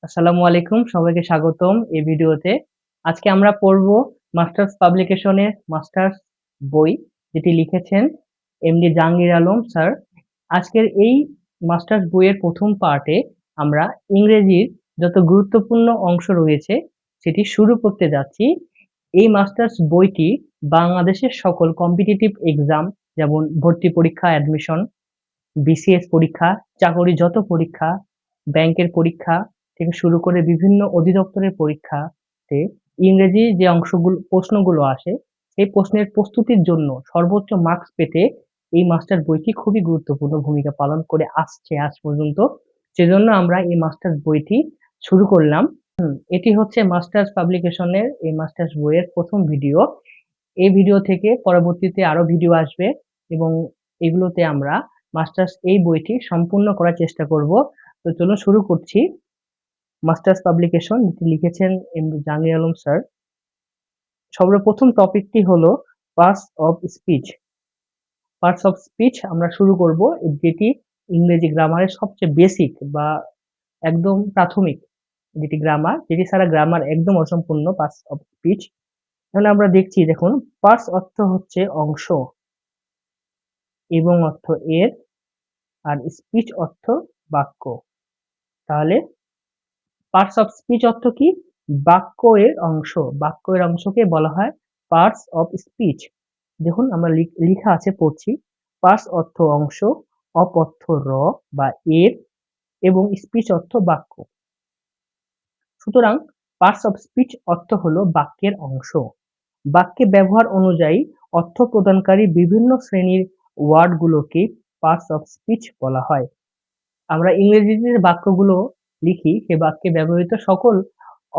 আসসালামু আলাইকুম, সবাইকে স্বাগতম এই ভিডিওতে। আজকে আমরা পড়ব মাস্টার্স পাবলিকেশনের মাস্টার্স বই, যেটি লিখেছেন এমডি জাহাঙ্গীর আলম স্যার। আজকের এই মাস্টার্স বইয়ের প্রথম পার্টে আমরা ইংরেজির যত গুরুত্বপূর্ণ অংশ রয়েছে সেটি শুরু করতে যাচ্ছি। এই মাস্টার্স বইটি বাংলাদেশের সকল কম্পিটিটিভ এক্সাম, যেমন ভর্তি পরীক্ষা, অ্যাডমিশন, বিসিএস পরীক্ষা, চাকরি যত পরীক্ষা, ব্যাংকের পরীক্ষা থেকে শুরু করে বিভিন্ন অধিদপ্তরের পরীক্ষাতে ইংরেজি যে অংশগুলো প্রশ্নগুলো আসে, সেই প্রশ্নের প্রস্তুতির জন্য সর্বোচ্চ মার্কস পেতে এই মাস্টার বইটি খুবই গুরুত্বপূর্ণ ভূমিকা পালন করে আসছে আজ পর্যন্ত। সেজন্য আমরা এই মাস্টার্স বইটি শুরু করলাম। এটি হচ্ছে মাস্টার্স পাবলিকেশনের এই মাস্টার্স বইয়ের প্রথম ভিডিও। এই ভিডিও থেকে পরবর্তীতে আরো ভিডিও আসবে এবং এগুলোতে আমরা মাস্টার্স এই বইটি সম্পূর্ণ করার চেষ্টা করব। তো চলুন শুরু করছি। মাস্টার্স পাবলিকেশন, যেটি লিখেছেন এমডি জাহাঙ্গীর আলম স্যার। সর্বপ্রথম টপিকটি হলো parts of speech. Parts of speech আমরা শুরু করব, যেটি ইংরেজি গ্রামারের সবচেয়ে বেসিক বা একদম প্রাথমিক যেটি গ্রামার, যেটি ছাড়া গ্রামার একদম অসম্পূর্ণ। পার্টস অফ স্পিচ, তাহলে আমরা দেখছি, দেখুন, পার্টস অর্থ হচ্ছে অংশ এবং অর্থ এর, আর স্পিচ অর্থ বাক্য। তাহলে পার্টস অফ স্পিচ অর্থ কি? বাক্য এর অংশ। বাক্য এর অংশকে বলা হয় পার্টস অফ স্পিচ। দেখুন আমরা লিখা আছে, পড়ছি। পার্টস অর্থ অংশ, অফ অর্থ র বা এর, এবং স্পিচ অর্থ বাক্য। সুতরাং পার্টস অফ স্পিচ অর্থ হলো বাক্যের অংশ। বাক্যে ব্যবহার অনুযায়ী অর্থ প্রদানকারী বিভিন্ন শ্রেণীর ওয়ার্ডগুলোকে পার্টস অফ স্পিচ বলা হয়। আমরা ইংরেজিতে যে বাক্যগুলো লিখি, সে বাক্যে ব্যবহৃত সকল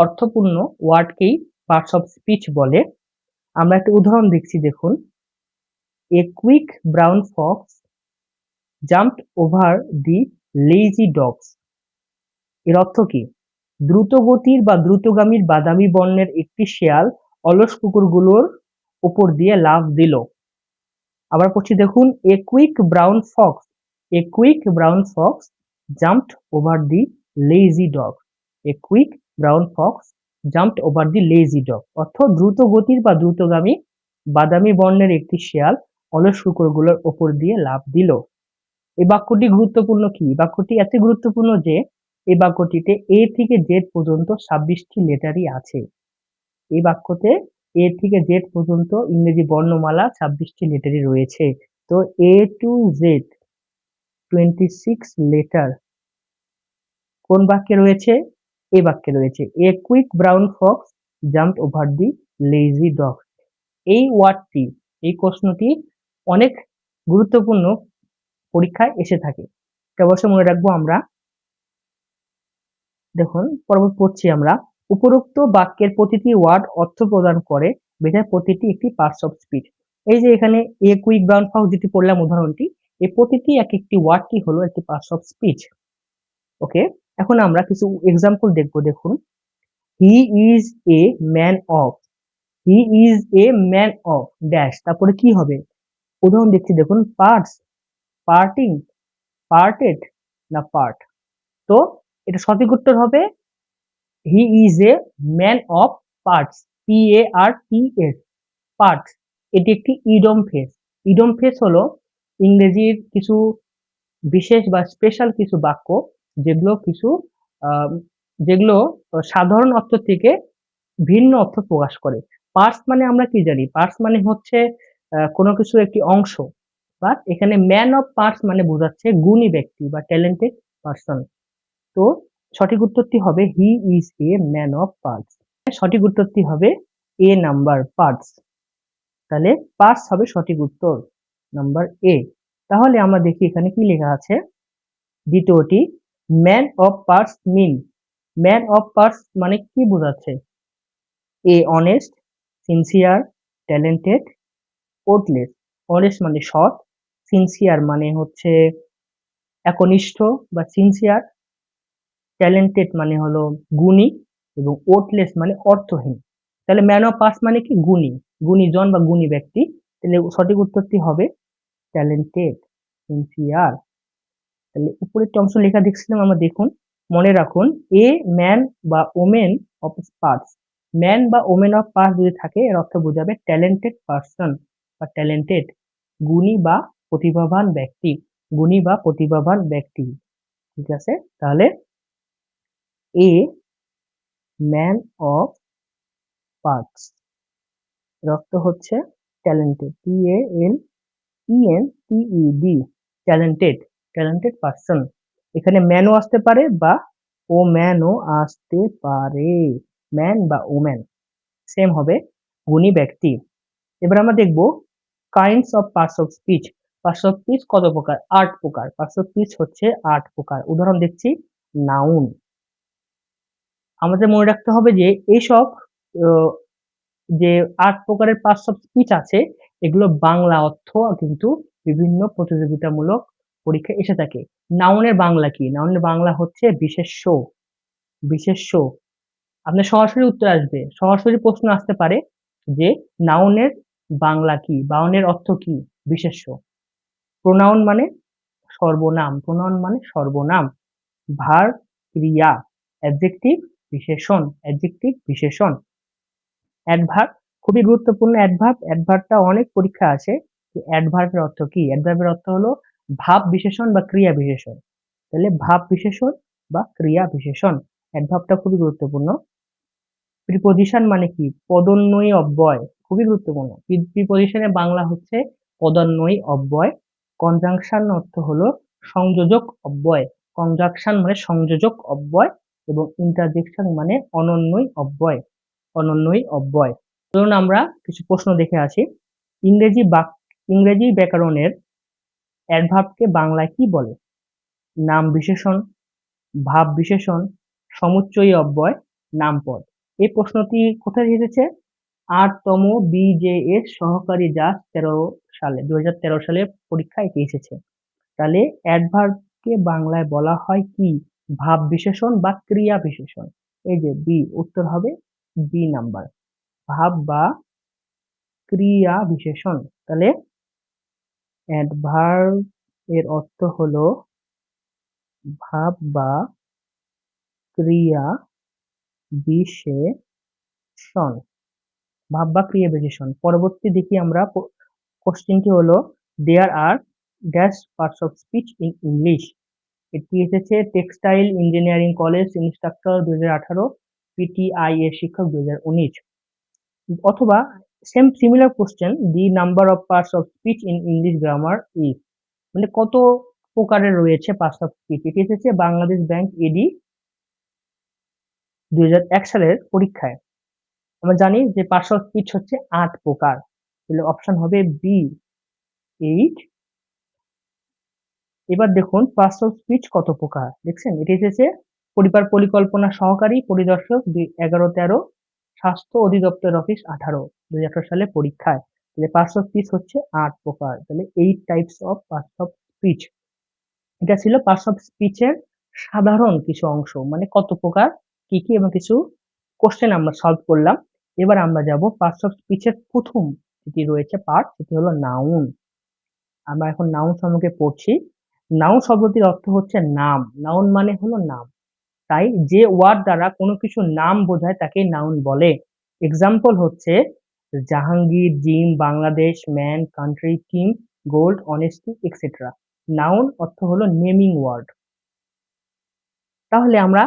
অর্থপূর্ণ ওয়ার্ডকেই পার্টস অফ স্পিচ বলে। আমরা একটা উদাহরণ দেখছি, দেখুন। A quick brown Fox jumped over the lazy dogs. এর অর্থ কি? দ্রুতগতির বা দ্রুতগামীর বাদামি বর্ণের একটি শেয়াল অলস কুকুরগুলোর উপর দিয়ে লাফ দিল। আবার পড়ছি, দেখুন। A quick brown Fox, a quick brown Fox jumped over the lazy dog. A quick brown Fox jumped over the lazy dog অর্থ দ্রুত গতির বা দ্রুতগামী বাদামি বর্ণের একটি শেয়াল অলস কুকুরগুলোর ওপর দিয়ে লাফ দিল। এই বাক্যটি গুরুত্বপূর্ণ কি? বাক্যটি এত গুরুত্বপূর্ণ যে এই বাক্যটিতে এ থেকে জেড পর্যন্ত 26টি লেটারই আছে। এই বাক্যতে এ থেকে জেড পর্যন্ত ইংরেজি বর্ণমালা 26টি লেটারই রয়েছে। তো এ টু জেড 26 লেটার কোন বাক্যে রয়েছে? এই বাক্যে রয়েছে। A quick brown Fox jumped over the lazy dog. এই ওয়ার্ডটি, এই প্রশ্নটি অনেক গুরুত্বপূর্ণ, পরীক্ষায় এসে থাকে। এটা অবশ্যই মনে রাখবো আমরা। দেখুন, পরবর্তী পড়ছি আমরা। উপরোক্ত বাক্যের প্রতিটি ওয়ার্ড অর্থ প্রদান করে, বিধায় প্রতিটি একটি পার্টস অফ স্পিচ। এই যে এখানে এ কুইক ব্রাউন ফক্স যেটি পড়লাম উদাহরণটি, এই প্রতিটি এক একটি ওয়ার্ডটি হলো একটি পার্টস অফ স্পিচ। ওকে, এখন আমরা কিছু এক্সাম্পল দেখবো। দেখুন, he is a man of, he is a man of dash, তারপরে কি হবে? উদাহরণ দেখছি, দেখুন। পার্টস, পার্টিং, পার্টেড, না পার্ট। তো এটা সঠিক উত্তর হবে he is a man of parts, PARTS, parts. এটি একটি ইডম ফ্রেজ। ইডম ফ্রেজ হলো ইংরেজির কিছু বিশেষ বা স্পেশাল কিছু বাক্য, যেগুলো কিছু আহ, যেগুলো সাধারণ অর্থ থেকে ভিন্ন অর্থ প্রকাশ করে। পার্টস মানে আমরা কি জানি? পার্টস মানে হচ্ছে কোনো কিছুর একটি অংশ। বাট এখানে ম্যান অফ পার্টস মানে বোঝাচ্ছে গুণী ব্যক্তি বা ট্যালেন্টেড পার্সন। তো সঠিক উত্তরটি হবে he is a man of parts. সঠিক উত্তরটি হবে এ নাম্বার, পার্টস। তাহলে পার্টস হবে সঠিক উত্তর, নাম্বার এ। তাহলে আমরা দেখি এখানে কি লেখা আছে। দ্বিতীয়টি, man of parts mean, man of parts মানে কি বোঝাচ্ছে? A honest, sincere, talented, worthless. Honest মানে সৎ, সিনসিয়ার মানে হচ্ছে একনিষ্ঠ বা সিনসিয়ার, ট্যালেন্টেড মানে হলো গুণী, এবং ওর্থলেস মানে অর্থহীন। তাহলে ম্যান অফ পার্টস মানে কি? গুণী, গুণীজন বা গুণী ব্যক্তি। তাহলে সঠিক উত্তরটি হবে ট্যালেন্টেড, সিনসিয়ার। তাহলে উপরের অংশ লেখা দেখছিলাম আমরা, দেখুন। মনে রাখুন এ ম্যান বা ওমেন অফ পার্টস, ম্যান বা ওমেন অফ পার্টস যদি থাকে এর অর্থ বোঝাবে ট্যালেন্টেড পার্সন বা ট্যালেন্টেড, গুণী বা প্রতিভাবান ব্যক্তি, গুণী বা প্রতিভাবান ব্যক্তি। ঠিক আছে, তাহলে এ ম্যান অফ পার্টস এর অর্থ হচ্ছে talented, TALENTED, talented, talented person. এখানে ম্যানও আসতে পারে বা ও ম্যানও আসতে পারে, ম্যান বা ওম্যান সেম হবে, গুণী ব্যক্তি। এবার আমরা দেখব kinds of parts of speech. Parts of speech কত প্রকার? 8 প্রকার। পার্টস অফ স্পিচ হচ্ছে 8 প্রকার। উদাহরণ দেখছি, নাউন। আমাদের মনে রাখতে হবে যে এইসব আহ, যে 8 প্রকারের পার্টস অফ স্পিচ আছে এগুলো বাংলা অর্থ কিন্তু বিভিন্ন প্রতিযোগিতামূলক পরীক্ষায় এসে থাকে। নাউনের বাংলা কি? নাউনের বাংলা হচ্ছে বিশেষ্য। বিশেষ্য, আপনার সরাসরি উত্তর আসবে, সরাসরি প্রশ্ন আসতে পারে যে নাউনের বাংলা কি, বাউনের অর্থ কি? বিশেষ্য। প্রোনাউন মানে সর্বনাম, প্রোনাউন মানে সর্বনাম। ভার্ব ক্রিয়া, অ্যাডজেক্টিভ বিশেষণ, অ্যাডজেক্টিভ বিশেষণ। অ্যাডভার্ব খুবই গুরুত্বপূর্ণ, অ্যাডভার্ব, অ্যাডভার্বটা অনেক পরীক্ষা আসে। অ্যাডভার্বের অর্থ কি? অ্যাডভার্বের অর্থ হলো ভাব বিশেষণ বা ক্রিয়া বিশেষণ। তাহলে ভাব বিশেষণ বা ক্রিয়া বিশেষণ, অ্যাডভার্বটা খুবই গুরুত্বপূর্ণ। প্রিপোজিশন মানে কি? পদোন্নয়ী অব্যয়, খুবই গুরুত্বপূর্ণ। প্রিপোজিশনের বাংলা হচ্ছে পদান্বয়ী অব্যয়। কনজাংশন অর্থ হলো সংযোজক অব্যয়, কনজাংশন মানে সংযোজক অব্যয়, এবং ইন্টারজেকশন মানে অনন্বয়ী অব্যয়, অনন্বয়ী অব্যয়। চলুন আমরা কিছু প্রশ্ন দেখে আসি। ইংরেজি ব্যাকরণের অ্যাডভার্বকে বাংলায় কি বলে? নাম বিশেষণ, ভাব বিশেষণ, সমুচ্চয়ী অব্যয়, নামপদ। এই প্রশ্নটি কোথায় এসেছে? 8তম BJS সহকারী জাজ 2013 সালে পরীক্ষায় এটি এসেছে। তাহলে অ্যাডভার্বকে বাংলায় বলা হয় কি? ভাব বিশেষণ বা ক্রিয়া বিশেষণ। এই যে বি, উত্তর হবে বি নাম্বার, ভাব বা ক্রিয়া বিশেষণ। তাহলে অ্যাডভার্ব এর অর্থ হলো ভাব বা ক্রিয়া বিশেষণ, ভাব বা ক্রিয়া বিশেষণ। পরবর্তী দেখি আমরা, কোশ্চেনটি হলো there are dash parts of speech in English. এটি এসেছে textile engineering college instructor 2018, PTI এর শিক্ষক 2019। অথবা same similar question, the number of parts of speech in English grammar is, মানে কত প্রকারের রয়েছে পার্টস অফ স্পিচ। এটি এসেছে বাংলাদেশ ব্যাংক ED 2001 সালের পরীক্ষায়। আমরা জানি যে পার্টস অফ স্পিচ হচ্ছে 8 প্রকার, তাহলে অপশন হবে বি, 8। এবার দেখুন পার্টস অফ স্পিচ কত প্রকার, দেখছেন এটি এসেছে পরিকল্পনা সহকারী পরিদর্শক 11-13, স্বাস্থ্য অধিদপ্তর অফিস 2018 সালে পরীক্ষায়। তাহলে পার্টস অফ স্পিচ হচ্ছে 8 প্রকার, তাহলে 8 types of parts of speech. এটা ছিল পার্টস অফ স্পিচের সাধারণ কিছু অংশ, মানে কত প্রকার, কি কি, এবং কিছু কোশ্চেন আমরা সলভ করলাম। এবার আমরা যাব পার্টস অফ স্পিচের প্রথম যেটি রয়েছে পার্ট, সেটি হলো নাউন। আমরা এখন নাউন সম্পর্কে পড়ছি। নাউন শব্দটির অর্থ হচ্ছে নাম, নাউন মানে হলো নাম। তাই যে ওয়ার্ড দ্বারা কোনো কিছু নাম বোঝায় তাকে নাউন বলে। এক্সাম্পল হচ্ছে Jahangir, gym, Bangladesh, man, country, king, gold, honesty, etcetera. Noun অর্থ হলো নেমিং ওয়ার্ড। তাহলে আমরা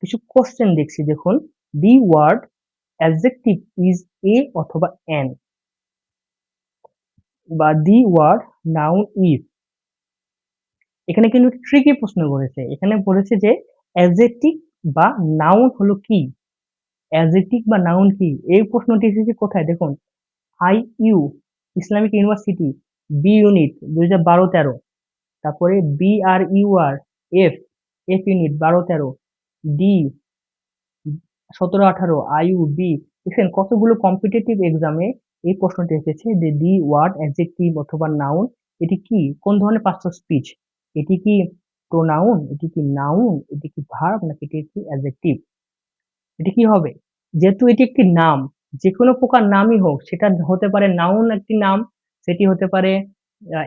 কিছু কোশ্চেন দেখছি, দেখুন, the word adjective is a অথবা অ্যান, বা দি ওয়ার্ড নাউন ইজ। এখানে কিন্তু ট্রিকি প্রশ্ন করেছে, এখানে বলেছে যে অ্যাডজেক্টিভ বা নাউন হলো কি, অ্যাডজেক্টিভ বা নাউন কি। এই প্রশ্নটি এসেছে কোথায় দেখুন, IU Islamic university B unit 2012-13, তারপরে BRUR F F unit 12-13, D 17-18, IUB। দেখেন কতগুলো কম্পিটিটিভ এক্সামে এই প্রশ্নটি এসেছে যে দি ওয়ার্ড অ্যাডজেক্টিভ অথবা নাউন, এটি কি, কোন ধরনের পার্টস অফ স্পিচ, এটি কি প্রোনাউন, এটি কি নাউন, এটি কি ভার্ব, নাকি এটি কি অ্যাডজেক্টিভ। এটি কি হবে, যেহেতু এটি একটি নাম, যে কোনো প্রকার নামই হোক, সেটা হতে পারে নাউন একটি নাম, সেটি হতে পারে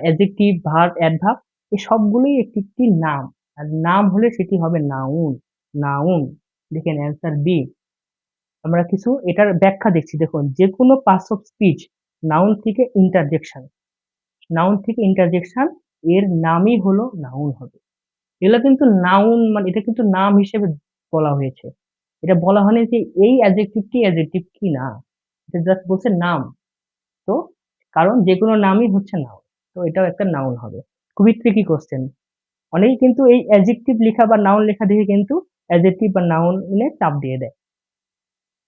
অ্যাডজেক্টিভ, ভার্ব, অ্যাডভার্ব, এই সবগুলোই একটি একটি নাম। আর নাম হলে সেটি হবে নাউন। নাউন। দেখেন অ্যান্সার বি। আমরা কিছু এটার ব্যাখ্যা দেখছি, দেখুন যে কোনো পার্টস অফ স্পিচ নাউন থেকে ইন্টারজেকশন, নাউন থেকে ইন্টারজেকশন এর নামই হলো নাউন হবে। এগুলো কিন্তু নাউন মানে এটা কিন্তু নাম হিসেবে বলা হয়েছে, এটা বলা হয়নি যে এই অ্যাডজেক্টিভটি অ্যাডজেক্টিভ কি না, এটা জাস্ট বলছে নাম। তো কারণ যে কোনো নামই হচ্ছে নাউন, তো এটাও একটা নাউন হবে। খুবই ট্রিকি কোশ্চেন। অনেকে কিন্তু এই অ্যাডজেক্টিভ লেখা বা নাউন লেখা দেখে কিন্তু অ্যাডজেক্টিভ বা নাউনে চাপ দিয়ে দেয়,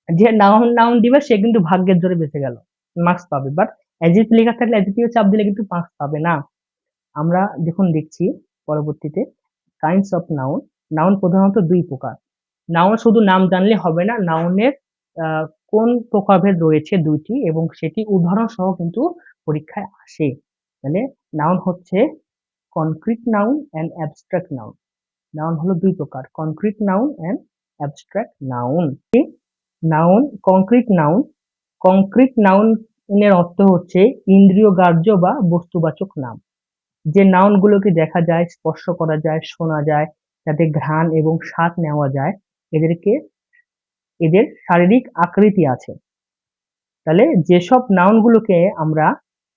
যে নাউন নাউন দিবে সে কিন্তু ভাগ্যের জোরে বেঁচে গেল, মার্কস পাবে। বাট অ্যাডজেক্টিভ লেখা থাকলে অ্যাডজেক্টিভে চাপ দিলে কিন্তু মার্কস পাবে না। আমরা দেখুন দেখছি পরবর্তীতে কাইন্ডস অফ নাউন। নাউন প্রধানত দুই প্রকার। নাউন শুধু নাম জানলে হবে না, নাউনের কোন প্রকারভেদ রয়েছে দুইটি এবং সেটি উদাহরণ সহ কিন্তু পরীক্ষায় আসে। মানে নাউন হচ্ছে concrete noun and abstract noun. Noun হলো দুই প্রকার, concrete noun and abstract noun. Noun concrete noun, concrete noun এর অর্থ হচ্ছে ইন্দ্রিয় গ্রাহ্য বা বস্তুবাচক নাম। যে নাউন গুলোকে দেখা যায়, স্পর্শ করা যায়, শোনা যায়, যাতে ঘ্রাণ এবং স্বাদ নেওয়া যায়, এদেরকে এদের শারীরিক আকৃতি আছে। তাহলে যেসব নাউন গুলোকে আমরা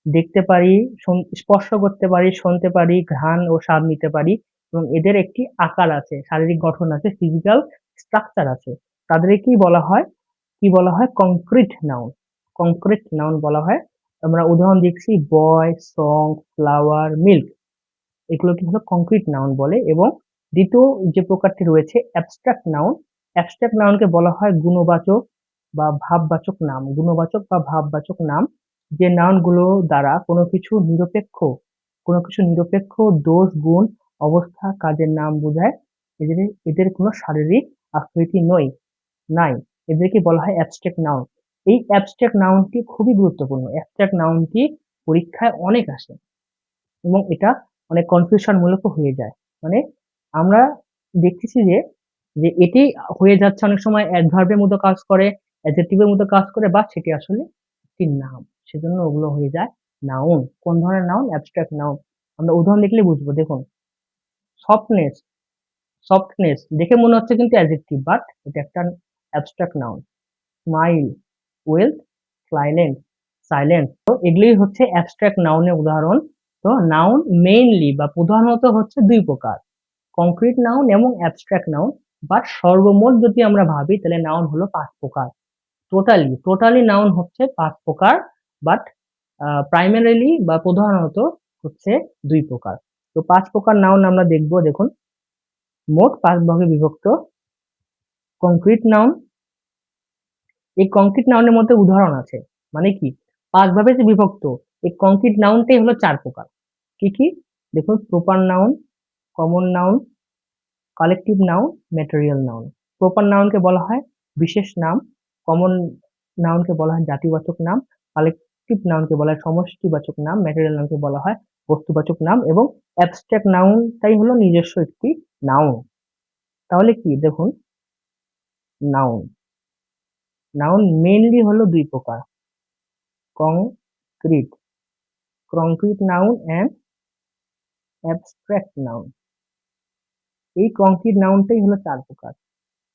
দেখতে পারি, স্পর্শ করতে পারি, শুনতে পারি, ঘ্রাণ ও স্বাদ নিতে পারি এবং এদের একটি আকার আছে, শারীরিক গঠন আছে, ফিজিক্যাল স্ট্রাকচার আছে, তাদেরকেই বলা হয় কি বলা হয় কংক্রিট নাউন। কংক্রিট নাউন বলা হয়। আমরা উদাহরণ দেখছি বয়, সং, ফ্লাওয়ার, মিল্ক, এগুলোকে হলো কংক্রিট নাউন বলে। এবং দ্বিতীয় যে প্রকারটি রয়েছে অ্যাবস্ট্রাক্ট নাউন। অ্যাবস্ট্রাক্ট নাউনকে বলা হয় গুণবাচক বা ভাববাচক নাম, গুণবাচক বা ভাববাচক নাম, যে নাউনগুলো দ্বারা কোনো কিছু নিরপেক্ষ দোষ, গুণ, অবস্থা, কাজের নাম বোঝায়। এদের এদের কোনো শারীরিক আকৃতি নাই, এদেরকে বলা হয় অ্যাবস্ট্রাক্ট নাউন। এই অ্যাবস্ট্রাক্ট নাউনটি খুবই গুরুত্বপূর্ণ, অ্যাবস্ট্রাক্ট নাউনটি পরীক্ষায় অনেক আসে এবং এটা অনেক কনফিউশন মূলক হয়ে যায়। মানে আমরা দেখতেছি যে যে এটি হয়ে যাচ্ছে অনেক সময় অ্যাডভার্বের মতো কাজ করে, অ্যাডজেক্টিভের মতো কাজ করে, বা সেটি আসলে একটি নাম, সেজন্য ওগুলো হয়ে যায় নাউন। কোন ধরনের নাউন? Abstract noun. আমরা উদাহরণ দেখলে বুঝবো, দেখুন সফটনেস, সফটনেস দেখে মনে হচ্ছে কিন্তু অ্যাডজেক্টিভ, বাট এটা একটা abstract noun. Smile, wealth, silence, silence, তো এগুলোই হচ্ছে অ্যাবস্ট্রাক্ট নাউনের উদাহরণ। তো নাউন মেইনলি বা প্রধানত হচ্ছে দুই প্রকার, কংক্রিট নাউন এবং অ্যাবস্ট্রাক্ট নাউন। বাট সর্বমোট যদি আমরা ভাবি তাহলে নাউন হলো 5 প্রকার। টোটালি নাউন হচ্ছে 5 প্রকার, বাট প্রাইমারিলি বা প্রধানত হচ্ছে 2 প্রকার। তো 5 প্রকার নাউন আমরা দেখবো, দেখুন মোট 5 ভাগে বিভক্ত। কংক্রিট নাউন, এই কংক্রিট নাউনের মধ্যে উদাহরণ আছে, মানে কি 5 ভাবে যে বিভক্ত, এই কংক্রিট নাউনটাই হলো 4 প্রকার। কি কি? দেখুন proper noun, common noun, collective noun, material noun. Proper নাউনকে বলা হয় বিশেষ নাম, কমন নাউনকে বলা হয় জাতিবাচক নাম, কালেকটিভ নাউনকে বলা হয় সমষ্টিবাচক নাম, ম্যাটেরিয়াল নাউনকে বলা হয় বস্তুবাচক নাম এবং অ্যাবস্ট্রাক্ট নাউনটাই হলো নিজস্ব একটি নাউন। তাহলে কি দেখুন, নাউন নাউন মেইনলি হলো দুই প্রকার, concrete concrete noun and abstract noun. এই কংক্রিট নাউনটাই হলো 4 প্রকার।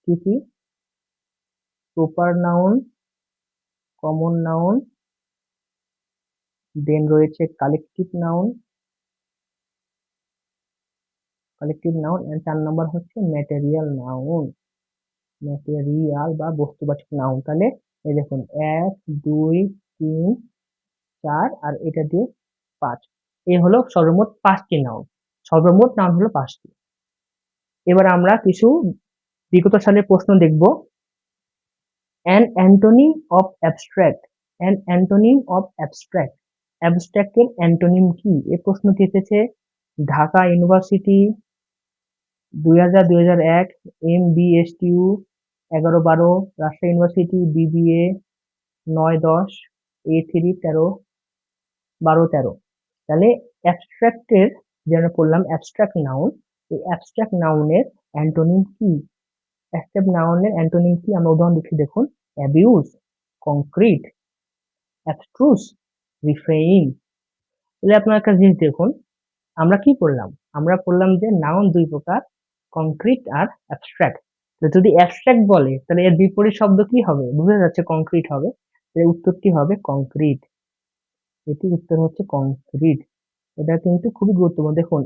কি কি? Proper noun, common noun, then রয়েছে কালেকটিভ নাউন এন্ড 4 নম্বর হচ্ছে ম্যাটেরিয়াল নাউন, ম্যাটেরিয়াল বা বস্তুবাচক নাউন। তাহলে এই দেখুন 1 2 3 4 আর এটা দিয়ে 5, এই হলো সর্বমোট 5টি নাউন। সর্বমোট নাউন হলো 5টি। এবার আমরা কিছু বিগত সালের প্রশ্ন দেখব। An antonym of abstract, an antonym of abstract, অ্যাবস্ট্রাক্টের অ্যান্টোনিম কি? এই প্রশ্নটি এসেছে Dhaka university 2000-2001, MBSTU 11-12, Rajshahi university BBA 9-10, A3 13-12-13। তাহলে অ্যাবস্ট্রাক্টের যে আমরা পড়লাম অ্যাবস্ট্রাক্ট নাউন, এই অ্যাবস্ট্রাক্ট নাউনের অ্যান্টোনিম কি? অ্যাবস্ট্রাক্ট নাউনের অ্যান্টোনিম কি? আমরা উদাহরণ দিচ্ছি, দেখুন অ্যাবিউজ, কংক্রিট, অ্যাবস্ট্রুস, রিফ্রেইন। তাহলে আপনার একটা জিনিস দেখুন, আমরা কি পড়লাম? আমরা পড়লাম যে নাউন দুই প্রকার, কংক্রিট আর অ্যাবস্ট্রাক্ট। তো যদি অ্যাবস্ট্রাক্ট বলে তাহলে এর বিপরীত শব্দ কি হবে? বোঝা যাচ্ছে কংক্রিট হবে। এর উত্তরটি হবে কংক্রিট। এটির উত্তর হচ্ছে কংক্রিট। এটা কিন্তু খুবই গুরুত্বপূর্ণ। দেখুন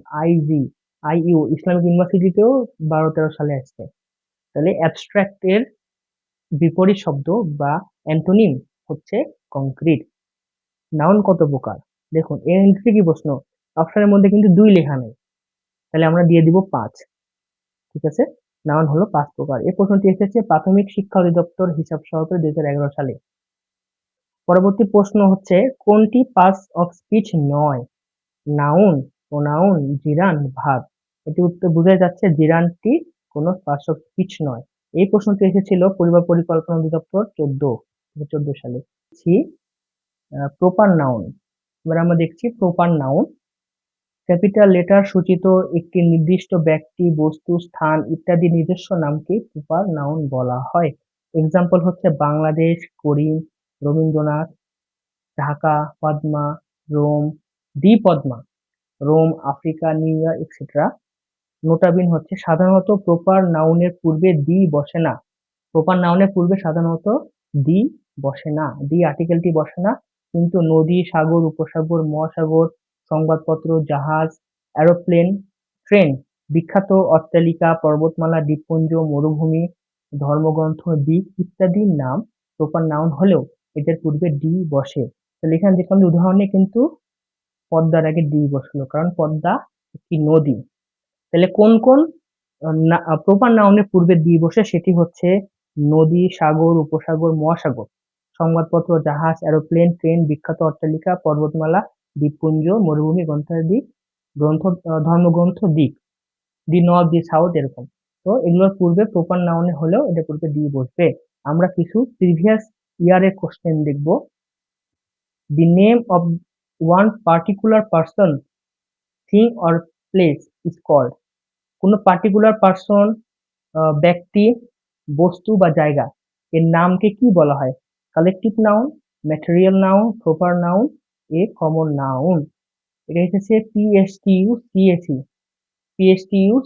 আইইউ ইসলামিক ইউনিভার্সিটিতেও 12-13 সালে আসছে। তাহলে অ্যাবস্ট্রাক্ট এর বিপরীত শব্দ বা অ্যান্টোনিম হচ্ছে কংক্রিট। নাউন কত প্রকার? দেখুন এর ক্ষেত্রে কি প্রশ্ন? অপশনের মধ্যে কিন্তু 2 লেখা নেই। তাহলে আমরা দিয়ে দিব 5। ঠিক আছে? নাউন হলো 5 প্রকার। এই প্রশ্নটি এসেছে প্রাথমিক শিক্ষা অধিদপ্তর হিসাব সহকারে 2011 সালে। পরবর্তী প্রশ্ন হচ্ছে কোনটি পার্টস অফ স্পিচ নয়? Noun, pronoun, gerund, verb. এটি উত্তর বোঝা যাচ্ছে জিরানটি কোনো পার্টস অফ স্পিচ নয়। এই প্রশ্নটি এসেছিল পরিবার পরিকল্পনা অধিদপ্তর 14 সালে। Proper noun. এবার আমরা দেখছি প্রপার নাউন। ক্যাপিটাল লেটার সূচিত একটি নির্দিষ্ট ব্যক্তি, বস্তু, স্থান ইত্যাদি নিজস্ব নামকে প্রপার নাউন বলা হয়। এক্সাম্পল হচ্ছে Bangladesh, Karim, Rabindranath, Dhaka, Padma, Rome, the Padma, Rome, Africa, New York etcetera. নোটাবিন হচ্ছে সাধারণত প্রপার নাউনের পূর্বে দি বসে না। প্রপার নাউনের পূর্বে সাধারণত দি বসে না, দি আর্টিকেলটি বসে না, কিন্তু নদী, সাগর, উপসাগর, মহাসাগর, সংবাদপত্র, জাহাজ, এরোপ্লেন, ট্রেন, বিখ্যাত অট্টালিকা, পর্বতমালা, দ্বীপপুঞ্জ, মরুভূমি, ধর্মগ্রন্থ, দ্বীপ ইত্যাদির নাম প্রপার নাউন হলেও এদের পূর্বে ডি বসে। তাহলে এখানে দেখলাম যে উদাহরণে কিন্তু পদ্মার আগে ডি বসলো, কারণ পদ্মা একটি নদী। তাহলে কোন কোন প্রপার নাউনের পূর্বে দি বসে সেটি হচ্ছে নদী, সাগর, উপসাগর, মহাসাগর, সংবাদপত্র, জাহাজ, এরোপ্লেন, ট্রেন, বিখ্যাত অট্টালিকা, পর্বতমালা, দ্বীপপুঞ্জ, মরুভূমি, ধর্মগ্রন্থ, দ্বীপ, দি নর্থ, দি সাউথ এরকম। তো এগুলোর পূর্বে প্রপার নাউনে হলেও এদের পূর্বে দি বসবে। আমরা কিছু প্রিভিয়াস ইয়ারের কোশ্চেন দেখব। The name of one particular person, thing or place is called. কোনো পার্টিকুলার পার্সন, ব্যক্তি, বস্তু বা জায়গা এর নামকে কি বলা হয়? Collective noun, material noun, proper noun, a common noun. এটা এসেছে পিএসটিইউ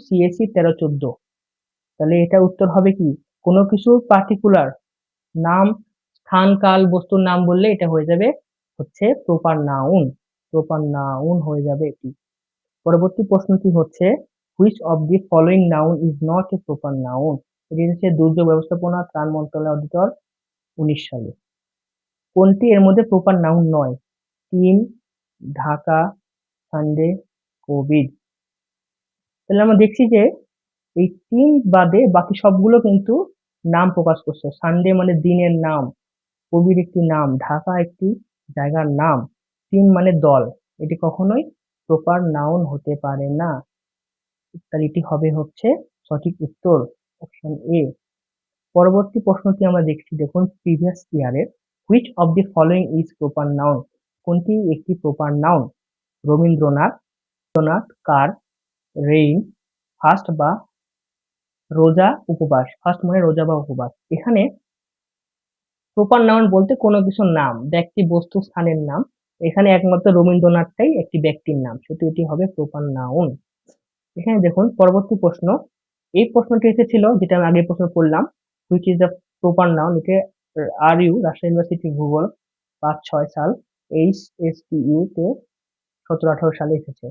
সিএসি 13-14। তাহলে এটা উত্তর হবে কি? কোনো কিছু পার্টিকুলার নাম, স্থান, কাল, বস্তুর নাম বললে এটা হয়ে যাবে হচ্ছে প্রপার নাউন। প্রপার নাউন হয়ে যাবে এটি। পরবর্তী প্রশ্নটি হচ্ছে which of the following noun is not a proper noun. এটি হচ্ছে দুর্যোগ ব্যবস্থাপনা ত্রাণ মন্ত্রণালয় অডিটর 19 সালে। কোনটি এর মধ্যে প্রপার নাউন নয়? Team, Dhaka, Sunday, Covid. তাহলে আমরা দেখছি যে এই টিম বাদে বাকি সবগুলো কিন্তু নাম প্রকাশ করছে। সানডে মানে দিনের নাম, কোভিড একটি নাম, ঢাকা একটি জায়গার নাম, টিম মানে দল। এটি কখনোই প্রপার নাউন হতে পারে না। তাহলে এটি হবে হচ্ছে সঠিক উত্তর, অপশন এ। পরবর্তী প্রশ্নটি আমরা দেখছি, দেখুন প্রিভিয়াস ইয়ারের which of the following is proper noun. কোনটি একটি প্রপার নাউন? রবীন্দ্রনাথ, কার, রেইন, ফাস্ট বা রোজা, উপবাস। ফাস্ট মানে রোজা বা উপবাস। এখানে প্রপার নাউন বলতে কোনো কিছুর নাম, ব্যক্তি, বস্তু, স্থানের নাম। এখানে একমাত্র রবীন্দ্রনাথটাই একটি ব্যক্তির নাম, সেহেতু এটি হবে প্রপার নাউন। এখানে দেখুন পরবর্তী প্রশ্ন। এই প্রশ্নটি এসেছিল যেটা আমি আগের প্রশ্ন পড়লাম, which is the proper noun. এটা রাজশাহী ইউনিভার্সিটি ভূগোল 5-6 সাল, HSTU তে 17-18 সালে এসেছে।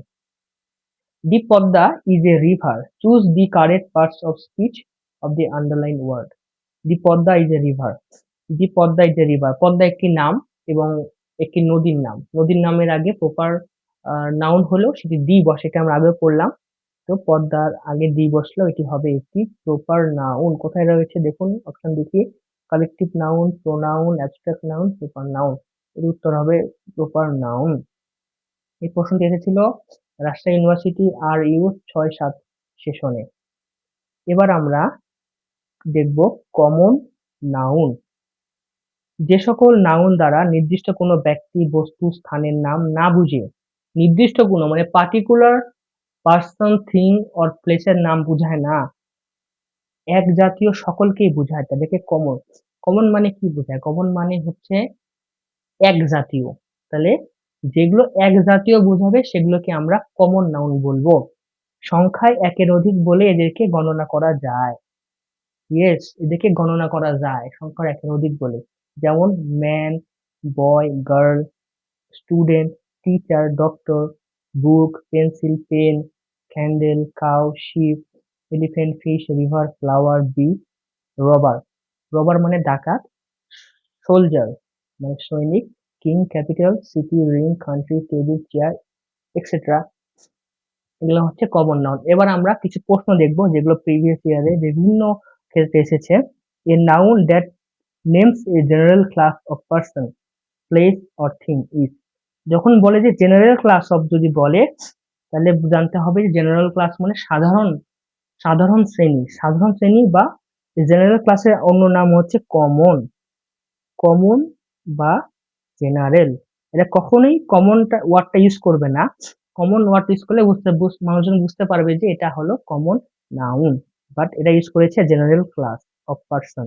The Padma is a river, choose the correct parts of speech of the underline word. The Padma is a river, the Padma is a river, Padma একটি নাম এবং একটি নদীর নাম। নদীর নামের আগে প্রপার নাউন হলেও সেটি দি বসে, এটা আমরা আগেও পড়লাম। তো পদ্মার আগে দি বসলেও এটি হবে একটি প্রপার নাউন। কোথায় রয়েছে দেখুন, অপশন দেখি, collective noun, pronoun, abstract noun, proper noun. এর উত্তর হবে প্রপার নাউন। এই প্রশ্নটি এসেছিল রাজশাহী ইউনিভার্সিটি RU 6-7 সেশনে। এবার আমরা দেখব কমন নাউন। যে সকল নাউন দ্বারা নির্দিষ্ট কোনো ব্যক্তি, বস্তু, স্থানের নাম না বুঝে নির্দিষ্ট কোনো মানে পার্টিকুলার পার্সন, থিং অর প্লেসের নাম বুঝায় না, এক জাতীয় সকলকেই বোঝায়, তাদেরকে কমন। কমন মানে কি বোঝায়? কমন মানে হচ্ছে এক জাতীয়। তাহলে যেগুলো এক জাতীয় বোঝাবে সেগুলোকে আমরা কমন নাউন বলবো। সংখ্যায় একের অধিক বলে এদেরকে গণনা করা যায়। ইয়েস, এদেরকে গণনা করা যায় সংখ্যার একের অধিক বলে। যেমন man, boy, girl, student, teacher, doctor, book, pencil, pen, candle, cow, ship, elephant, fish, river, flower, bee, robber. Robber মানে ডাকাত, সোলজার মানে সৈনিক, king, capital, city, ring, country, table, chair, etcetera. এগুলো হচ্ছে কমন নাউন। এবার আমরা কিছু প্রশ্ন দেখব যেগুলো প্রিভিয়াস ইয়ারে বিভিন্ন ক্ষেত্রে এসেছে। A noun that names a general class of person, place or thing is. যখন বলে যে জেনারেল ক্লাস অফ যদি বলে, তাহলে জানতে হবে যে জেনারেল ক্লাস মানে সাধারণ সাধারণ শ্রেণী, সাধারণ শ্রেণী বা জেনারেল ক্লাসের অন্য নাম হচ্ছে কমন, কমন বা জেনারেল। এটা কখনোই কমনটা ওয়ার্ডটা ইউজ করবে না। কমন ওয়ার্ড ইউজ করলে মানুষজন বুঝতে পারবে যে এটা হলো কমন নাউন, বাট এটা ইউজ করেছে জেনারেল ক্লাস অফ পার্সন।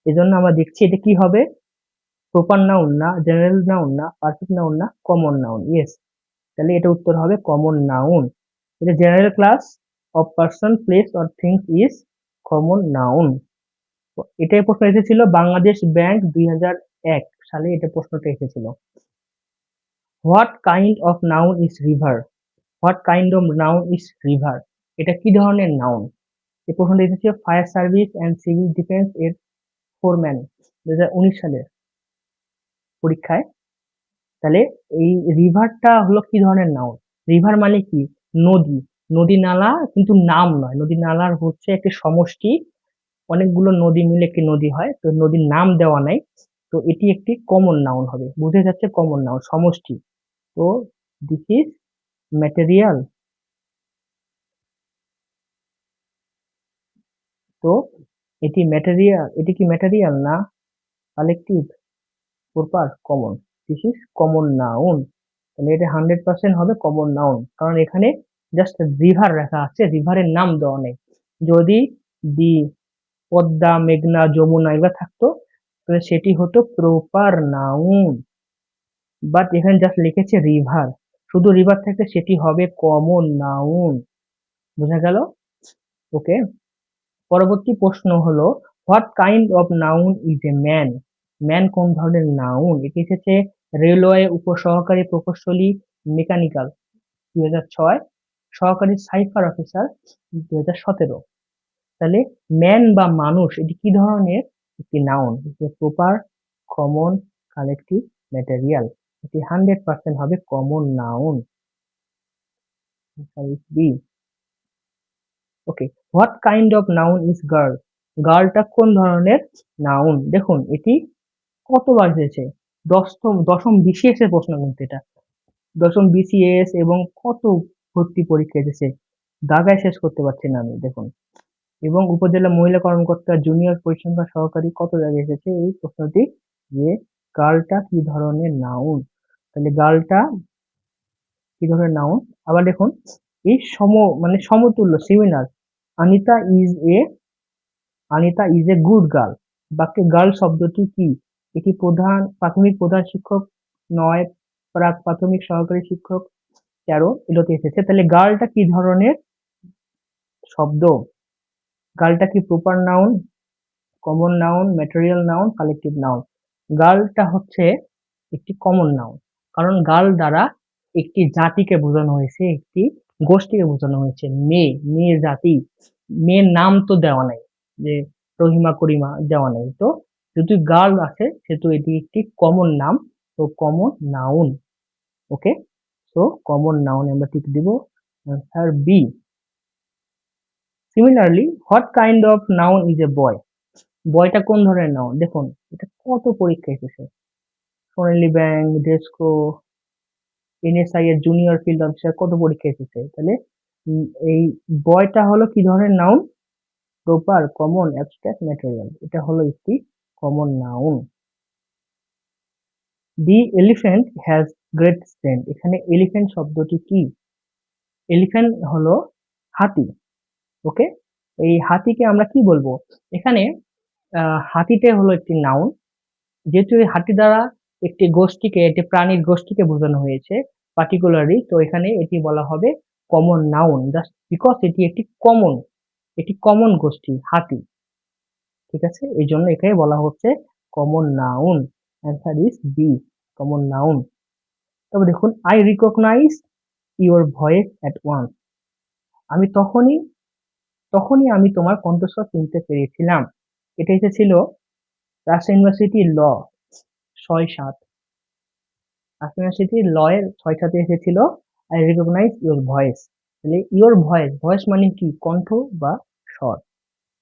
এজন্য আমরা দেখছি এটা কি হবে, প্রপার নাউন না, জেনারেল নাউন না, পারফেক্ট নাউন না, কমন নাউন। ইয়েস, তাহলে এটা উত্তর হবে কমন নাউন। এটা general class of person, place or things is common noun. এটাই প্রশ্ন এসেছিল বাংলাদেশ ব্যাংক 2001 সালে, এটা প্রশ্নটা এসেছিল। What kind of noun is river? What kind of noun is river? এটা কি ধরনের নাউন? এই প্রশ্নটা এসেছে fire service and civil defence এর ফোরম্যান 2019 সালের পরীক্ষায়। তাহলে এই রিভারটা হলো কি ধরনের নাউন? রিভার মানে কি? নদী। নদী নালা কিন্তু নাম নয়, নদী নালার হচ্ছে একটি সমষ্টি, অনেকগুলো নদী মিলে একটি নদী হয়, তো নদীর নাম দেওয়া নাই। তো এটি একটি কমন নাউন হবে, বুঝে যাচ্ছে কমন নাউন সমষ্টি। তো দিস ইজ ম্যাটেরিয়াল। তো এটি কি ম্যাটেরিয়াল না collective, proper, common? This is common noun. তাহলে এটা 100% হবে কমন নাউন, কারণ এখানে জাস্ট রিভার রাখা আছে, রিভারের নাম দেওয়া নেই। যদি দি, পদ্মা, মেঘনা, যমুনা এগুলো থাকতো তাহলে সেটি হতো প্রপার নাউন, বাট এখানে জাস্ট লিখেছে রিভার। শুধু রিভার থাকলে সেটি হবে কমন নাউন। বোঝা গেল? ওকে। পরবর্তী প্রশ্ন হলো what kind of noun is a man? Man কোন ধরনের নাউন? এটি এসেছে রেলওয়ে উপসহকারী প্রকৌশলী, মেকানিক্যাল 2006, সহকারী সাইফার অফিসার 2017। তাহলে ম্যান বা মানুষ এটি কি ধরনের একটি noun? Proper, common, collective, material. এটি 100% হবে common noun. B. Okay. What kind of noun is girl? গার্লটা কোন ধরনের নাউন? দেখুন এটি কতবার এসেছে, দশম বিসিএস এর প্রশ্ন কিন্তু এটা, দশম বিসিএস এবং কত ভর্তি পরীক্ষা এসেছে, দাগায় শেষ করতে পারছি না আমি, দেখুন। এবং উপজেলা মহিলা কর্মকর্তা, জুনিয়র পরিসংখ্যান সহকারী, কত জায়গায় এসেছে এই প্রশ্নটি, যে গার্লটা কি ধরনের নাউন। তাহলে গার্লটা কি ধরনের নাউন? আবার দেখুন এই মানে সমতুল্য, similar. Anita is a Anita is a good girl. বাক্যে গার্ল শব্দটি কি? এটি প্রাথমিক প্রধান শিক্ষক 9, প্রাক প্রাথমিক সহকারী শিক্ষক 13 এগুলোতে এসেছে। তাহলে গার্লটা কি ধরনের শব্দ? গার্লটা কি proper noun, common noun, material noun, collective noun? গার্লটা হচ্ছে একটি কমন নাউন, কারণ গার্ল দ্বারা একটি জাতিকে বোঝানো হয়েছে, একটি গোষ্ঠীকে বোঝানো হয়েছে। মেয়ে জাতি, মেয়ের নাম তো দেওয়া নাই, যে রহিমা করিমা দেওয়া নেই, তো যেহেতু গার্ল আছে সেহেতু এটি একটি কমন নাম, তো common noun. Okay, so common noun আমরা টিক দিব, answer B. Similarly what kind of noun is a boy? বয়টা কোন ধরনের নাউন? দেখুন এটা কত পরীক্ষা এসেছে, সোনালী ব্যাংক, ডেস্কো, এনএসআই এর জুনিয়র ফিল্ড অফিসার, কত পরীক্ষা এসেছে। তাহলে এই বয়টা হলো কি ধরনের noun? Proper, common, abstract, material. এটা হলো একটি common noun. The elephant has great strength, এখানে এলিফ্যান্ট শব্দটি কি? এলিফ্যান্ট হলো হাতি। ওকে, এই হাতিকে আমরা কি বলবো এখানে? হাতিতে হলো একটি নাউন, যেহেতু এই হাতি দ্বারা একটি গোষ্ঠীকে, একটি প্রাণীর গোষ্ঠীকে বোঝানো হয়েছে পার্টিকুলারলি, তো এখানে এটি বলা হবে কমন নাউন, জাস্ট বিকজ এটি একটি কমন গোষ্ঠী হাতি। ঠিক আছে, এই জন্য এটাকে বলা হচ্ছে common noun. Answer is B, common noun. তবে দেখুন, I recognise your voice at once. আমি তখনই আমি তোমার কণ্ঠস্বর চিনতে পেরেছিলাম। এটা এসেছিল রাজশাহী ইউনিভার্সিটি ল ৬-৭। রাজশাহী ইউনিভার্সিটি ল এর ৬-৭ এসেছিল আই রিকগনাইজ ইউর ভয়েস। তাহলে ইউর ভয়েস, ভয়েস মানে কি? কণ্ঠ বা স্বর।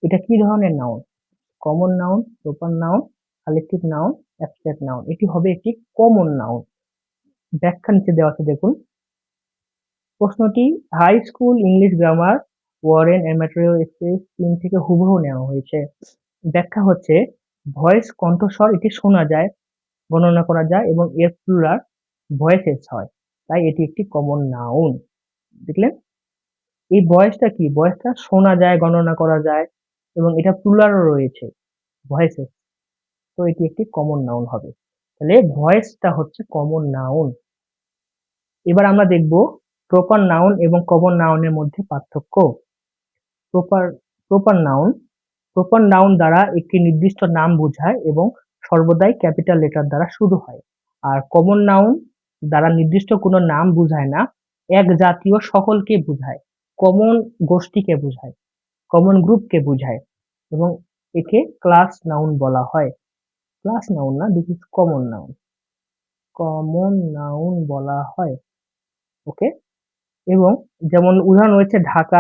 এটা কি ধরনের নাউন? Common noun, proper noun, collective noun, abstract noun. এটি হবে একটি কমন নাউন। ব্যাখ্যা নিচে দেওয়া আছে দেখুন। প্রশ্নটি high school English grammar Warren অ্যামেটোরিয়াল এক্সপ্রেস ৩ থেকে হুবহু নেওয়া হয়েছে। ব্যাখ্যা হচ্ছে, ভয়েস কণ্ঠস্বর, এটি শোনা যায়, গণনা করা যায় এবং এর প্লুরাল ভয়েসেস হয়, তাই এটি একটি কমন নাউন। দেখলেন, এই ভয়েসটা কি? ভয়েসটা শোনা যায়, গণনা করা যায় এবং এটা প্লুরালও রয়েছে, ভয়েসেস। তো এটি একটি কমন নাউন হবে। তাহলে ভয়েসটা হচ্ছে কমন নাউন। এবার আমরা দেখব প্রপার নাউন এবং কমন নাউনের মধ্যে পার্থক্য। Proper proper noun, proper noun দ্বারা একটি নির্দিষ্ট নাম বোঝায় এবং সর্বদাই ক্যাপিটাল লেটার দ্বারা শুরু হয়। আর কমন নাউন দ্বারা নির্দিষ্ট কোনো নাম বোঝায় না, এক জাতীয় সকলকে বোঝায়, কমন গোষ্ঠীকে বোঝায়, কমন গ্রুপকে বোঝায় এবং একে ক্লাস নাউন বলা হয়। ক্লাস নাউন না, this is common noun. Common noun বলা হয়। ওকে। এবং যেমন উদাহরণ রয়েছে ঢাকা,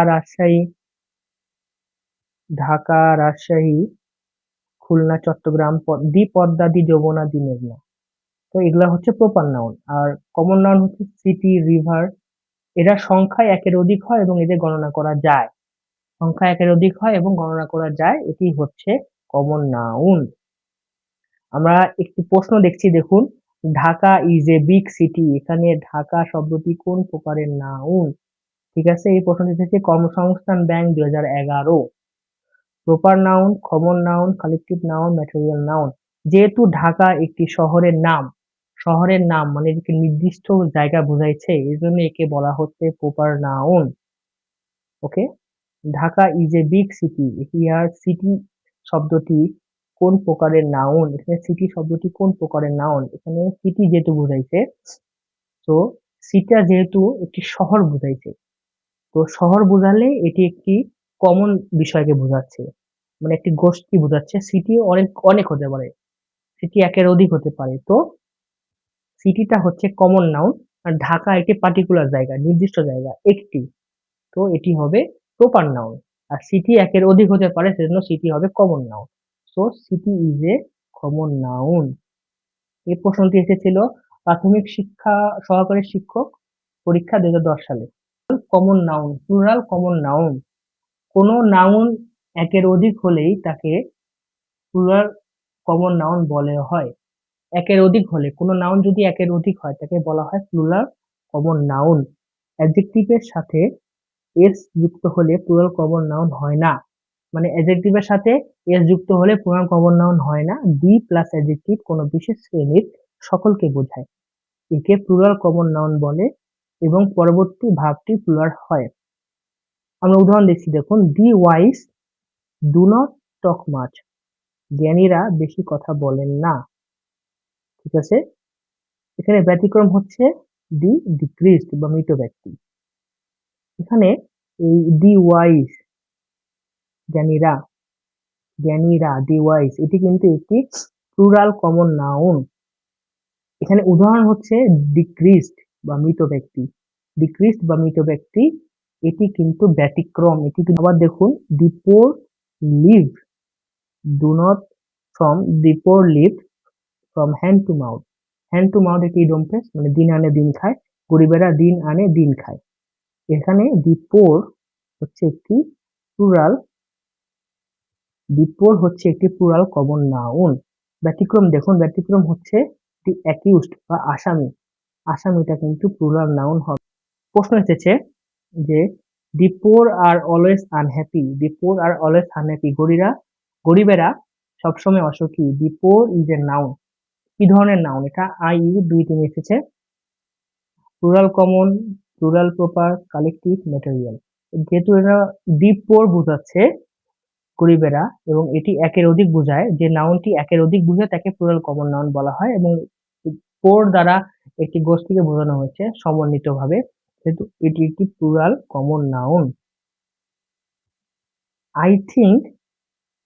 রাজশাহী, খুলনা, চট্টগ্রাম, দি পদ্মা, দি যমুনা, দি মেঘনা। তো এগুলা হচ্ছে প্রপার নাউন। আর কমন নাউন হচ্ছে সিটি, রিভার। এরা সংখ্যায় একের অধিক হয় এবং এদের গণনা করা যায়। সংখ্যা একের অধিক হয় এবং গণনা করা যায়, এটি হচ্ছে কমন নাউন। আমরা একটি প্রশ্ন দেখছি দেখুন, Dhaka is a big city. এখানে ঢাকা শব্দটি কোন প্রকারের নাউন? ঠিক আছে, এই প্রশ্নটি থেকে কর্মসংস্থান bank 2011। Proper noun, common noun, collective noun, material noun. যেহেতু ঢাকা একটি শহরের নাম মানে একটি নির্দিষ্ট জায়গা বোঝাইছে, এই জন্য একে বলা হচ্ছে proper noun. Okay. Dhaka is a big city. Here city শব্দটি কোন প্রকারের নাউন? এখানে সিটি শব্দটি কোন প্রকারের নাউন? এখানে সিটি যেহেতু বোঝাইছে, তো সিটা যেহেতু একটি শহর বোঝাইছে, তো শহর বোঝালে এটি একটি কমন বিষয়কে বোঝাচ্ছে, মানে একটি গোষ্ঠী বোঝাচ্ছে। সিটি অনেক অনেক হতে পারে, সিটি একের অধিক হতে পারে। তো সিটিটা হচ্ছে কমন নাউন, আর ঢাকা একটি পার্টিকুলার জায়গা, নির্দিষ্ট জায়গা একটি। তো এটি হবে প্রপার নাউন। আর সিটি একের অধিক হতে পারে, সেজন্য সিটি হবে common noun. So city is a common noun. এই প্রশ্নটি এসেছিল প্রাথমিক শিক্ষা সহকারী শিক্ষক পরীক্ষা 2010 সালে। Common noun, plural common noun. কোনো নাউন একের অধিক হলেই তাকে প্লুরাল কমন নাউন বলে হয়। একের অধিক হলে, কোনো নাউন যদি একের অধিক হয় তাকে বলা হয় প্লুরাল কমন নাউন। অ্যাডজেক্টিভের সাথে এস যুক্ত হলে প্লুরাল কমন নাউন হয় না। মানে অ্যাডজেক্টিভের সাথে এস যুক্ত হলে প্লুরাল কমন নাউন হয় না। বি প্লাস অ্যাডজেক্টিভ কোনো বিশেষ শ্রেণীর সকলকে বোঝায়, একে প্লুরাল কমন নাউন বলে এবং পরবর্তী ভাবটি প্লুরাল হয়। আমরা উদাহরণ দেখছি দেখুন, the wise do not talk much. জ্ঞানীরা বেশি কথা বলেন না। ঠিক আছে, এখানে ব্যতিক্রম হচ্ছে দি ডিক্রিজড বা মৃত ব্যক্তি। এখানে এই দি ওয়াইস, জ্ঞানীরা, দি ওয়াইস, এটি কিন্তু একটি প্লুরাল কমন নাউন। এখানে উদাহরণ হচ্ছে ডিক্রিজড বা মৃত ব্যক্তি। ডিক্রিজড বা মৃত ব্যক্তি, এটি কিন্তু ব্যতিক্রম। এটি আবার দেখুন, the poor live do not from the poor live from hand to mouth. Hand to mouth একটি ইডিয়ম ফ্রেজ, মানে দিন আনে দিন খায়, গরিবেরা দিন আনে দিন খায়। এখানে দি পোর হচ্ছে একটি প্লুরাল, কমন নাউন। ব্যতিক্রম দেখুন, ব্যতিক্রম হচ্ছে দি অ্যাকিউজড বা আসামি। আসামিটা কিন্তু প্লুরাল নাউন হবে। প্রশ্ন এসেছে যে দি পোর are always unhappy. The poor are always unhappy, গরিবেরা সবসময় অসুখী। দি পোর ইজ এ নাউন। কি ধরনের নাউন? এটা আই ইউ দুই তিন এসেছে। Plural common, plural proper, collective, material. যেহেতু এটা দি পোর বোঝাচ্ছে, গরিবেরা, এবং এটি একের অধিক বোঝায়, যে নাউনটি একের অধিক বোঝায় তাকে প্লুরাল কমন নাউন বলা হয়, এবং পোর দ্বারা একটি গোষ্ঠীকে বোঝানো হয়েছে সমন্বিতভাবে, যেহেতু এটি একটি plural common noun. I think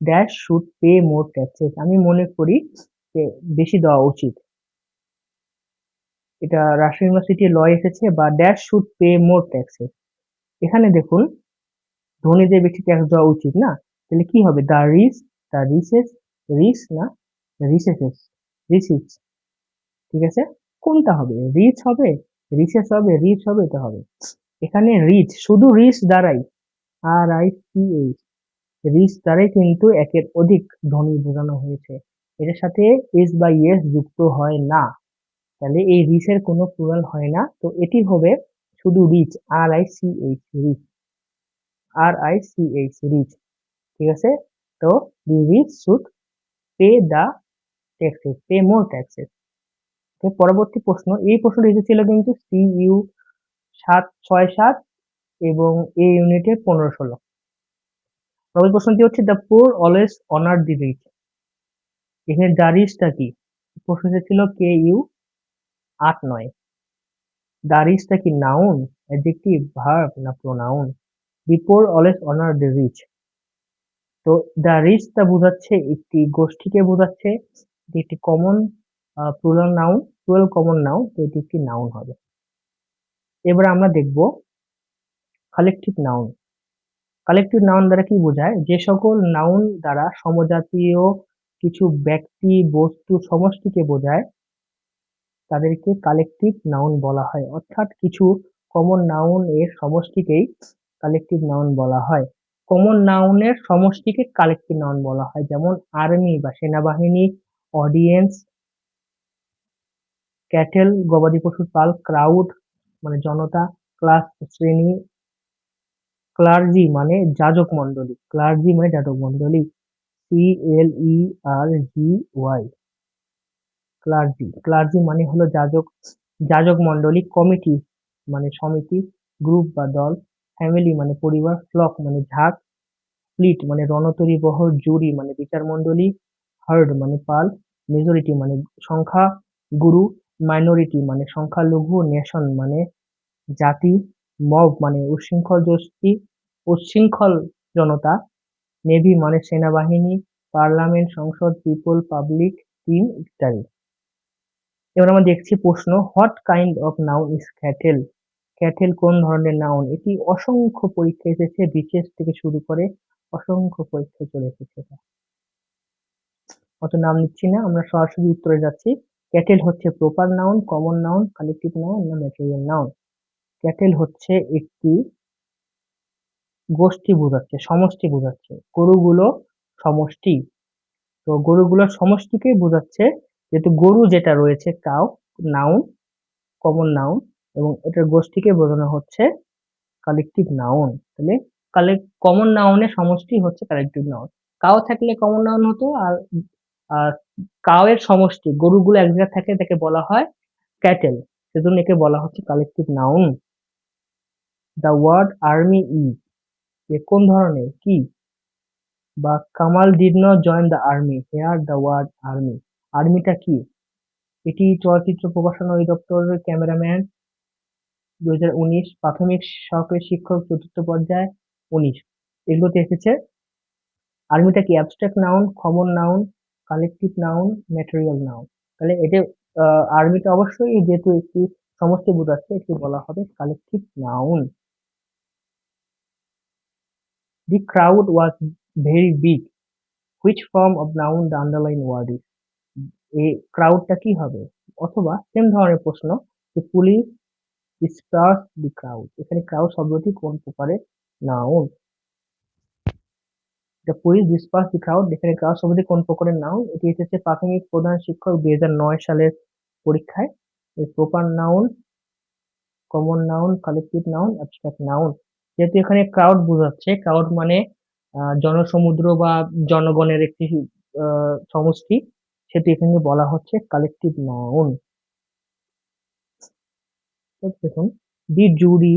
dash should pay more taxes, আমি মনে করি যে বেশি দেওয়া উচিত। এটা রাজশাহী ইউনিভার্সিটি ল এসেছে, বা dash should pay more taxes. এখানে দেখুন, ধনীদের বেশি ট্যাক্স দেওয়া উচিত না, তাহলে কি হবে? দ্য রিচেস, রিচ না রিসেসেস, রিসিটস, ঠিক আছে? কোনটা হবে? রিচ হবে, রিচেস হবে, রিচ হবে, এটা হবে। এখানে রিচ, শুধু রিচ দ্বারাই, RICH, রিচ দ্বারাই কিন্তু একের অধিক ধনী বোঝানো হয়েছে, এটার সাথে এস বা ইয়েস যুক্ত হয় না, তাহলে এই রিচ এর কোনো প্লুরাল হয় না, তো এটি হবে শুধু rich, RICH, rich, RICH, rich, ঠিক আছে? তো the rich should pay the taxes, pay more taxes. পরবর্তী প্রশ্ন, এই প্রশ্নটি এসেছিল কিন্তু CU 767 এবং এই ইউনিটে 15-16। পরবর্তী প্রশ্নটি হচ্ছে, the poor always honour the rich, এখানে দ্য রিচটা কি? প্রশ্ন এসেছিল KU 8-9। দ্য রিচটা কি নাউন, অ্যাডজেক্টিভ, ভার্ব না pronoun? The poor always honour the rich, তো দ্য রিচটা বোঝাচ্ছে একটি গোষ্ঠীকে বোঝাচ্ছে, এটি একটি common plural noun, plural common noun, তো এটি একটি নাউন হবে। এবার আমরা দেখব কালেকটিভ নাউন। কালেকটিভ নাউন দ্বারা কি বোঝায়? যে সকল নাউন দ্বারা সমজাতীয় কিছু ব্যক্তি, বস্তু, সমষ্টিকে বোঝায় তাদেরকে কালেকটিভ নাউন বলা হয়, অর্থাৎ কিছু কমন নাউন এর সমষ্টিকেই কালেকটিভ নাউন বলা হয়। কমন নাউনের সমষ্টিকে কালেকটিভ নাউন বলা হয়, যেমন আর্মি বা সেনাবাহিনী, অডিয়েন্স, ক্যাটেল গবাদি পশুর পাল, ক্রাউড মানে জনতা, ক্লাস শ্রেণী, ক্লার্জি মানে যাজক মণ্ডলী, ক্লার্জি মানে যাজক মণ্ডলী, CLERGY, ক্লার্জি, ক্লার্জি মানে হলো যাজক, যাজক মণ্ডলী, কমিটি মানে সমিতি, গ্রুপ বা দল, ফ্যামিলি মানে পরিবার, ফ্লক মানে ঝাঁক, ফ্লিট মানে রণতরী বহর, জুরি মানে বিচার মণ্ডলী, হার্ড মানে পাল, মেজরিটি মানে সংখ্যা গুরু, মাইনরিটি মানে সংখ্যালঘু, নেশন মানে জাতি, মব মানে উচ্ছৃঙ্খল জনতা, নেভি মানে সেনাবাহিনী, পার্লামেন্ট সংসদ, পিপল পাবলিক, টিম ইত্যাদি। এবার আমরা দেখছি প্রশ্ন, what kind of noun is cattle, cattle কোন ধরনের নাউন? এটি অসংখ্য পরীক্ষা এসেছে, বিশেষ থেকে শুরু করে অসংখ্য পরীক্ষায় চলে এসেছে, অত নাম নিচ্ছি না, আমরা সরাসরি উত্তরে যাচ্ছি। ক্যাটেল হচ্ছে proper noun, common noun, collective noun না ম্যাটেরিয়াল নাউন? ক্যাটেল হচ্ছে একটি গোষ্ঠী বোঝাচ্ছে, সমষ্টি বোঝাচ্ছে, গরুগুলো সমষ্টি, তো গরুগুলোর সমষ্টিকে বোঝাচ্ছে, যেহেতু গরু যেটা রয়েছে কাউ, নাউন, কমন নাউন, এবং এটার গোষ্ঠীকে বোঝানো হচ্ছে কালেকটিভ নাউন, তাহলে কমন নাউনের সমষ্টি হচ্ছে কালেকটিভ নাউন। কাউ থাকলে কমন নাউন হতো, আর আর কাউ এর সমষ্টি গরুগুলো এক জায়গায় থাকে তাকে বলা হয় ক্যাটেল, সেজন্য একে বলা হচ্ছে collective noun. The word army is, a কোন ধরনের, কি? বা Kamal did not join the army, here the word army, আর্মিটা কি? এটি চলচ্চিত্র প্রকাশনা অধিদপ্তরের ক্যামেরাম্যান 2019, প্রাথমিক সহকারী শিক্ষক 4র্থ পর্যায় 19, এগুলোতে এসেছে। আর্মিটা কি abstract noun, common noun, collective noun, material noun? তাহলে এটা আর্মিটা অবশ্যই যেহেতু একটি সমষ্টি বোঝাচ্ছে, এটি বলা হবে collective noun. The crowd was very big, which form of noun the underline word is, এই ক্রাউডটা কি হবে? অথবা সেম ধরনের প্রশ্ন, যে পুলিশ disperse the crowd, এখানে ক্রাউড শব্দটি কোন প্রকারের নাউন? The police disperse the crowd, এখানে ক্রাউড শব্দটি কোন প্রকারের নাউন? এটি এসেছে প্রাথমিক প্রধান শিক্ষক 2009 সালের পরীক্ষায়। Proper noun, common noun, collective noun, abstract noun. যেহেতু এখানে ক্রাউড বোঝাচ্ছে, ক্রাউড মানে জনসমুদ্র বা জনগণের একটি সমষ্টি, সেটি এখানে বলা হচ্ছে কালেকটিভ নাউন। দেখুন, দি জুরি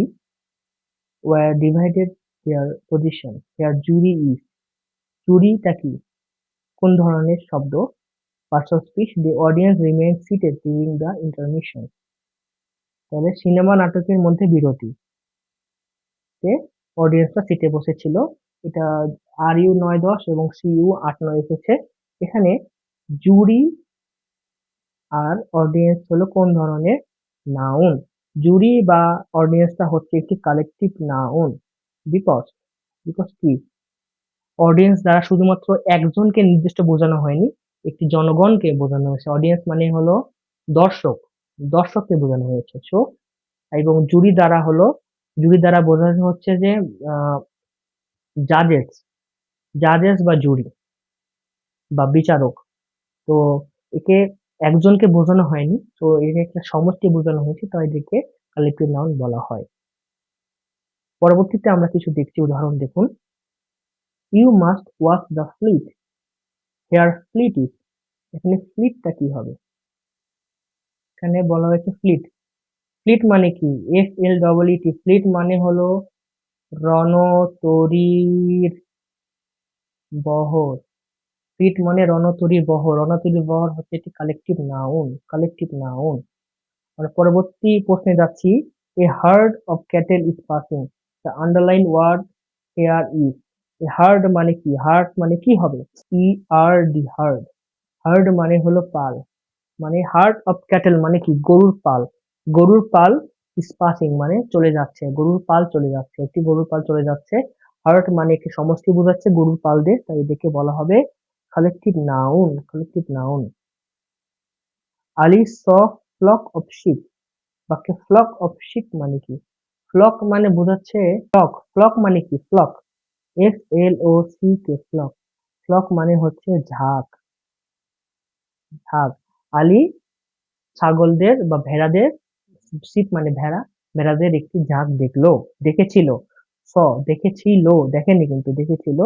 were divided their position, their jury is, জুরিটা কি? কোন ধরনের শব্দ? Parts of speech, the audience remain seated during the intermission. তাহলে সিনেমা নাটকের মধ্যে বিরতি, তে অডিয়েন্সরা সিটে বসেছিল। এটা RU 9-10 এবং CU 8-9 এসেছে। এখানে জুরি আর অডিয়েন্স হলো কোন ধরনের নাউন? জুরি বা অডিয়েন্সটা হচ্ছে একটি কালেকটিভ নাউন। বিকজ বিকজ কি? অডিয়েন্স দ্বারা শুধুমাত্র একজনকে নির্দিষ্ট বোঝানো হয়নি, একটি জনগণকে বোঝানো হয়েছে। অডিয়েন্স মানে হলো দর্শক, দর্শককে বোঝানো হয়েছে। সো এবং জুরি দ্বারা বোঝানো হচ্ছে যে জাজেস, জাজেস বা জুরি বা বিচারক। তো একে একজনকে বোঝানো হয়নি, তো একে একটা সমষ্টি বোঝানো হয়েছে, তাই এদেরকে কালেক্টিভ নাউন বলা হয়। পরবর্তীতে আমরা কিছু দেখছি, উদাহরণ দেখুন। You must watch the fleet, here fleet is. এখানে ফ্লিটটা কি হবে? এখানে বলা হয়েছে ফ্লিট। ফ্লিট মানে কি? FLEET। ফ্লিট মানে হলো রণতরীর বহর। ফ্লিট মানে রণতরীর বহর। রণতরীর বহর হচ্ছে একটি কালেকটিভ নাউন, কালেকটিভ নাউন। আমরা পরবর্তী প্রশ্নে যাচ্ছি। A herd of cattle is passing, the underline word here is. A herd মানে কি? হার্ড মানে কি হবে? ERD, hard. হার্ড মানে হলো পাল, মানে হার্ড অফ ক্যাটেল মানে কি? গরুর পাল। গরুর পাল ইজ পাসিং মানে চলে যাচ্ছে, গরুর পাল চলে যাচ্ছে, একটি গরুর পাল চলে যাচ্ছে। হার্ড মানে একটি সমষ্টি বোঝাচ্ছে গরুর পাল দিয়ে, তাই এদেরকে বলা হবে collective noun, collective noun. Ali saw flock of sheep. বাক্যে ফ্লক অফ শিপ মানে কি? ফ্লক মানে বোঝাচ্ছে ফ্লক। ফ্লক মানে কি? Flock, FLOCK, flock. ফ্লক মানে হচ্ছে ঝাঁক, ঝাঁক। আলী ছাগলদের বা ভেড়াদের, শিপ মানে ভেড়া, ভেড়াদের একটি ঝাঁক দেখেছিল। স দেখেছিল, দেখেনি কিন্তু, দেখেছিল।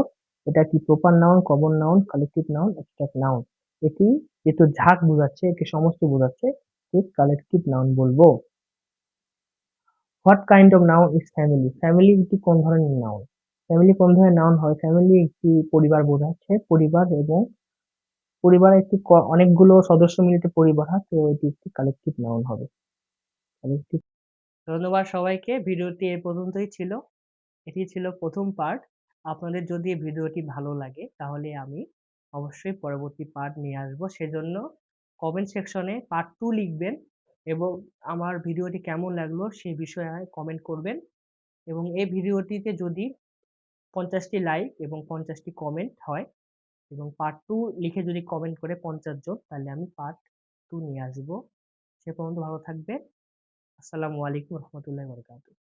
এটা কি? Proper noun, common noun, collective noun, abstract noun. এটি যেহেতু ঝাঁক বোঝাচ্ছে, এটি সমষ্টি বোঝাচ্ছে, কালেকটিভ নাউন বলবো। What kind of noun is family? Family একটি কোন ধরনের নাউন? ফ্যামিলি কোন ধরনের নাউন হয়? ফ্যামিলি একটি পরিবার বোঝাচ্ছে, পরিবার, এবং পরিবার একটি অনেকগুলো সদস্য মিলিত পরিবার হয়, তো এটি একটি কালেকটিভ নাউন হবে। কালেকটিভ। ধন্যবাদ সবাইকে। ভিডিওটি এ পর্যন্তই ছিল। এটি ছিল প্রথম পার্ট। আপনাদের যদি এই ভিডিওটি ভালো লাগে তাহলে আমি অবশ্যই পরবর্তী পার্ট নিয়ে আসবো। সেজন্য কমেন্ট সেকশনে পার্ট 2 লিখবেন এবং আমার ভিডিওটি কেমন লাগলো সেই বিষয়ে কমেন্ট করবেন। এবং এই ভিডিওটিতে যদি 50টি লাইক এবং 50টি কমেন্ট হয় এবং পার্ট 2 লিখে যদি কমেন্ট করে 50 জন, তাহলে আমি পার্ট 2 নিয়ে আসবো। সে পর্যন্ত ভালো থাকবেন। আসসালামু আলাইকুম রহমতুল্লাহি ওয়া বারাকাতুহু।